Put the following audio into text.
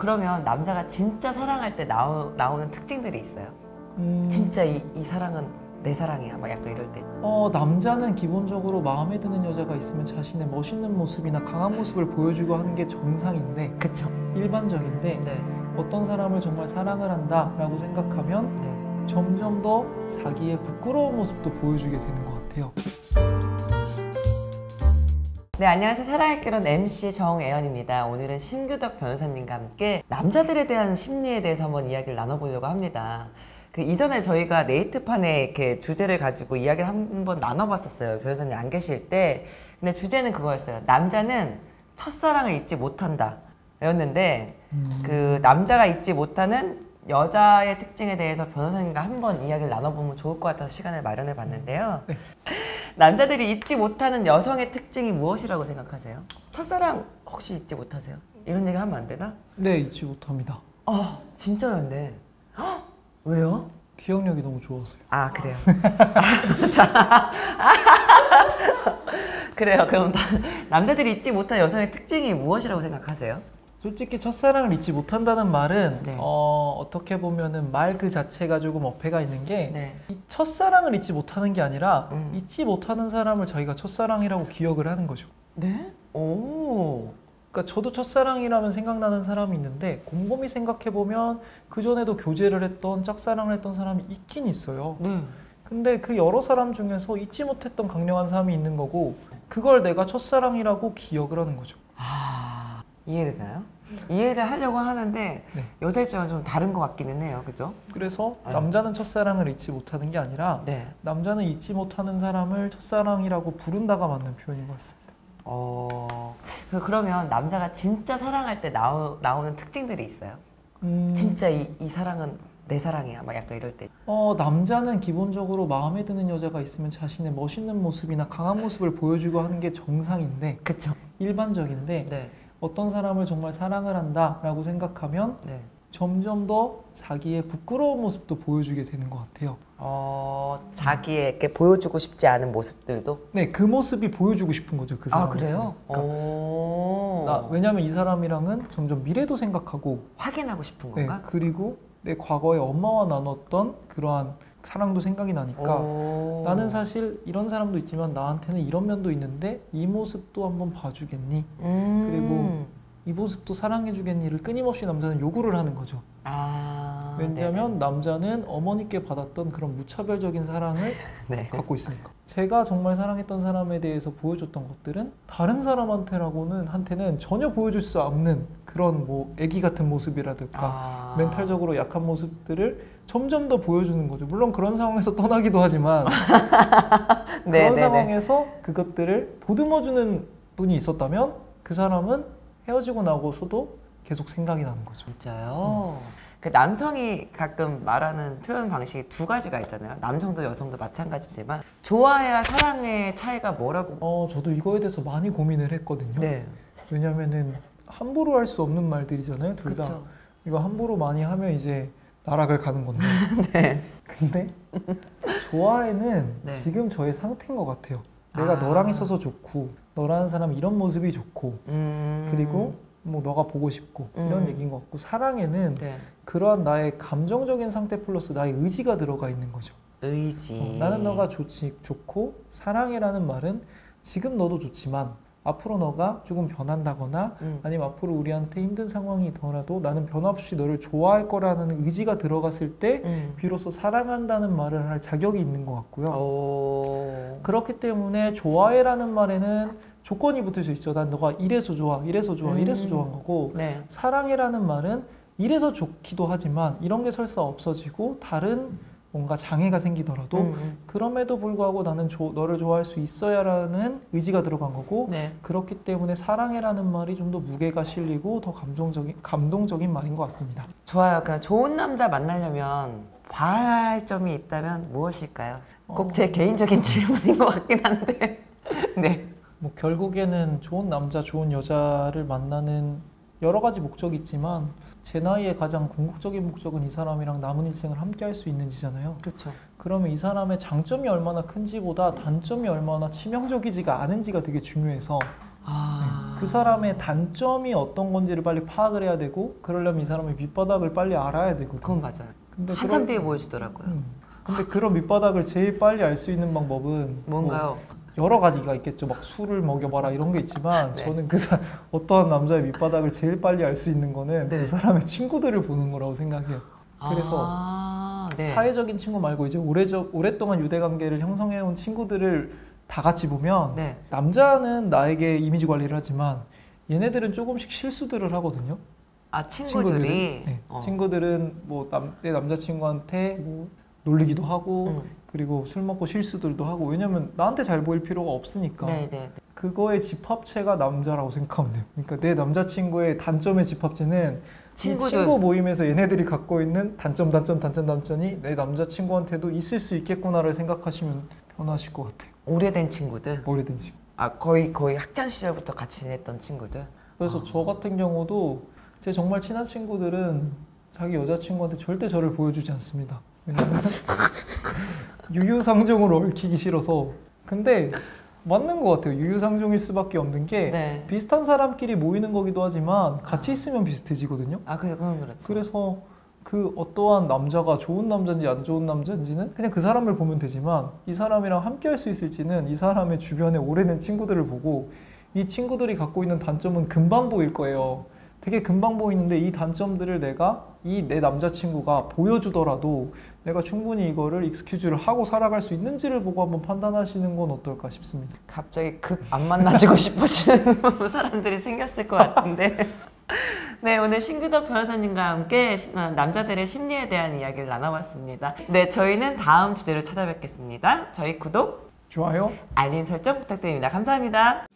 그러면 남자가 진짜 사랑할 때 나오는 특징들이 있어요. 진짜 이 사랑은 내 사랑이야 막 약간 이럴 때. 남자는 기본적으로 마음에 드는 여자가 있으면 자신의 멋있는 모습이나 강한 모습을 보여주고 하는 게 정상인데, 그쵸. 일반적인데, 네. 어떤 사람을 정말 사랑을 한다라고 생각하면 네. 점점 더 자기의 부끄러운 모습도 보여주게 되는 것 같아요. 네, 안녕하세요. 사랑의 결혼 MC 정애연입니다. 오늘은 심규덕 변호사님과 함께 남자들에 대한 심리에 대해서 한번 이야기를 나눠보려고 합니다. 그 이전에 저희가 네이트판에 이렇게 주제를 가지고 이야기를 한번 나눠봤었어요. 변호사님 안 계실 때. 근데 주제는 그거였어요. 남자는 첫사랑을 잊지 못한다 였는데 그 남자가 잊지 못하는 여자의 특징에 대해서 변호사님과 한번 이야기를 나눠보면 좋을 것 같아서 시간을 마련해 봤는데요. 네. 남자들이 잊지 못하는 여성의 특징이 무엇이라고 생각하세요? 첫사랑 혹시 잊지 못하세요? 이런 얘기 하면 안 되나? 네, 잊지 못합니다. 진짜였네. 헉, 왜요? 기억력이 너무 좋았어요. 아, 그래요? 자, 그래요. 그럼 남자들이 잊지 못한 여성의 특징이 무엇이라고 생각하세요? 솔직히 첫사랑을 잊지 못한다는 말은 네. 어떻게 보면은 말 그 자체가 조금 어폐가 있는 게 네. 이 첫사랑을 잊지 못하는 게 아니라 잊지 못하는 사람을 자기가 첫사랑이라고 기억을 하는 거죠. 네? 오. 그러니까 저도 첫사랑이라면 생각나는 사람이 있는데 곰곰이 생각해보면 그전에도 교제를 했던 짝사랑을 했던 사람이 있긴 있어요. 네. 근데 그 여러 사람 중에서 잊지 못했던 강렬한 사람이 있는 거고 그걸 내가 첫사랑이라고 기억을 하는 거죠. 이해되나요? 이해를 하려고 하는데 네. 여자 입장은 좀 다른 것 같기는 해요. 그죠? 그래서 남자는 첫사랑을 잊지 못하는 게 아니라 네. 남자는 잊지 못하는 사람을 첫사랑이라고 부른다가 맞는 표현인 것 같습니다. 그러면 남자가 진짜 사랑할 때 나오는 특징들이 있어요. 진짜 이 사랑은 내 사랑이야 막 약간 이럴 때. 남자는 기본적으로 마음에 드는 여자가 있으면 자신의 멋있는 모습이나 강한 모습을 보여주고 하는 게 정상인데, 그쵸. 일반적인데 네. 어떤 사람을 정말 사랑을 한다라고 생각하면 네. 점점 더 자기의 부끄러운 모습도 보여주게 되는 것 같아요. 자기에게 보여주고 싶지 않은 모습들도? 네, 그 모습이 보여주고 싶은 거죠, 그 사람. 그래요? 왜냐면 이 사람이랑은 점점 미래도 생각하고 확인하고 싶은 네, 건가? 그리고 내 과거에 엄마와 나눴던 그러한 사랑도 생각이 나니까 나는 사실 이런 사람도 있지만 나한테는 이런 면도 있는데 이 모습도 한번 봐주겠니? 그리고 이 모습도 사랑해주겠니를 끊임없이 남자는 요구를 하는 거죠. 왜냐하면 네네. 남자는 어머니께 받았던 그런 무차별적인 사랑을 네. 갖고 있으니까. 제가 정말 사랑했던 사람에 대해서 보여줬던 것들은 다른 사람한테는 전혀 보여줄 수 없는 그런 뭐 애기 같은 모습이라든가 멘탈적으로 약한 모습들을 점점 더 보여주는 거죠. 물론 그런 상황에서 떠나기도 하지만 그런 상황에서 그것들을 보듬어주는 분이 있었다면 그 사람은 헤어지고 나고서도 계속 생각이 나는 거죠. 진짜요? 그 남성이 가끔 말하는 표현 방식이 두 가지가 있잖아요. 남성도 여성도 마찬가지지만 좋아해야 사랑의 차이가 뭐라고? 저도 이거에 대해서 많이 고민을 했거든요. 네. 왜냐면은 함부로 할 수 없는 말들이잖아요, 둘 다. 그쵸. 이거 함부로 많이 하면 이제 나락을 가는 건데. 네. 근데 좋아해는 네. 지금 저의 상태인 것 같아요. 내가 너랑 있어서 좋고 너라는 사람 이런 모습이 좋고 그리고 뭐 너가 보고 싶고 이런 얘기인 것 같고, 사랑에는 네. 그러한 나의 감정적인 상태 플러스 나의 의지가 들어가 있는 거죠. 의지. 나는 너가 좋고, 사랑해라는 말은 지금 너도 좋지만 앞으로 너가 조금 변한다거나 아니면 앞으로 우리한테 힘든 상황이 있더라도 나는 변함없이 너를 좋아할 거라는 의지가 들어갔을 때 비로소 사랑한다는 말을 할 자격이 있는 것 같고요. 그렇기 때문에 좋아해라는 말에는 조건이 붙을 있죠. 난 너가 이래서 좋아, 이래서 좋아, 이래서 좋아한 거고, 네. 사랑해라는 말은 이래서 좋기도 하지만 이런 게 설사 없어지고 다른 뭔가 장애가 생기더라도 그럼에도 불구하고 나는 너를 좋아할 수 있어야라는 의지가 들어간 거고, 네. 그렇기 때문에 사랑해라는 말이 좀 더 무게가 실리고 더 감동적인 말인 것 같습니다. 좋아요. 그러니까 좋은 남자 만나려면 봐야 할 점이 있다면 무엇일까요? 꼭 제 개인적인 질문인 것 같긴 한데. 네. 뭐 결국에는 좋은 남자, 좋은 여자를 만나는 여러 가지 목적이 있지만 제 나이에 가장 궁극적인 목적은 이 사람이랑 남은 일생을 함께 할 수 있는지잖아요. 그렇죠. 그러면 이 사람의 장점이 얼마나 큰지보다 단점이 얼마나 치명적이지가 않은지가 되게 중요해서 그 사람의 단점이 어떤 건지를 빨리 파악을 해야 되고 그러려면 이 사람의 밑바닥을 빨리 알아야 되거든. 그건 맞아요. 근데 한참 뒤에 보여주더라고요. 근데 그런 밑바닥을 제일 빨리 알 수 있는 방법은 뭔가요? 뭐 여러 가지가 있겠죠. 막 술을 먹여봐라 이런 게 있지만 네. 저는 어떠한 남자의 밑바닥을 제일 빨리 알 수 있는 거는 네. 그 사람의 친구들을 보는 거라고 생각해요. 그래서 네. 사회적인 친구 말고 이제 오랫동안 유대관계를 형성해온 친구들을 다 같이 보면 네. 남자는 나에게 이미지 관리를 하지만 얘네들은 조금씩 실수들을 하거든요. 친구들이 네. 친구들은 뭐 내 남자친구한테 뭐 놀리기도 하고 그리고 술 먹고 실수들도 하고 왜냐면 나한테 잘 보일 필요가 없으니까 네네. 그거의 집합체가 남자라고 생각하면 돼요. 그러니까 내 남자친구의 단점의 집합체는 이 친구 모임에서 얘네들이 갖고 있는 단점이 내 남자친구한테도 있을 수 있겠구나를 생각하시면 편하실 것 같아요. 오래된 친구들? 오래된 친구. 거의 학창 시절부터 같이 지냈던 친구들? 그래서 저 같은 경우도 제 정말 친한 친구들은 자기 여자친구한테 절대 저를 보여주지 않습니다. 왜냐면 유유상종으로 얽히기 싫어서. 근데 맞는 것 같아요. 유유상종일 수밖에 없는 게 네. 비슷한 사람끼리 모이는 거기도 하지만 같이 있으면 비슷해지거든요. 그건 그렇죠. 그래서 그 어떠한 남자가 좋은 남자인지 안 좋은 남자인지는 그냥 그 사람을 보면 되지만 이 사람이랑 함께 할 수 있을지는 이 사람의 주변에 오래된 친구들을 보고 이 친구들이 갖고 있는 단점은 금방 보일 거예요. 되게 금방 보이는데 이 단점들을 내 남자친구가 보여주더라도 내가 충분히 이거를 익스큐즈를 하고 살아갈 수 있는지를 보고 한번 판단하시는 건 어떨까 싶습니다. 갑자기 안 만나지고 싶어지는 사람들이 생겼을 것 같은데. 네, 오늘 신규덕 변호사님과 함께 남자들의 심리에 대한 이야기를 나눠봤습니다. 네, 저희는 다음 주제로 찾아뵙겠습니다. 저희 구독, 좋아요. 알림 설정 부탁드립니다. 감사합니다.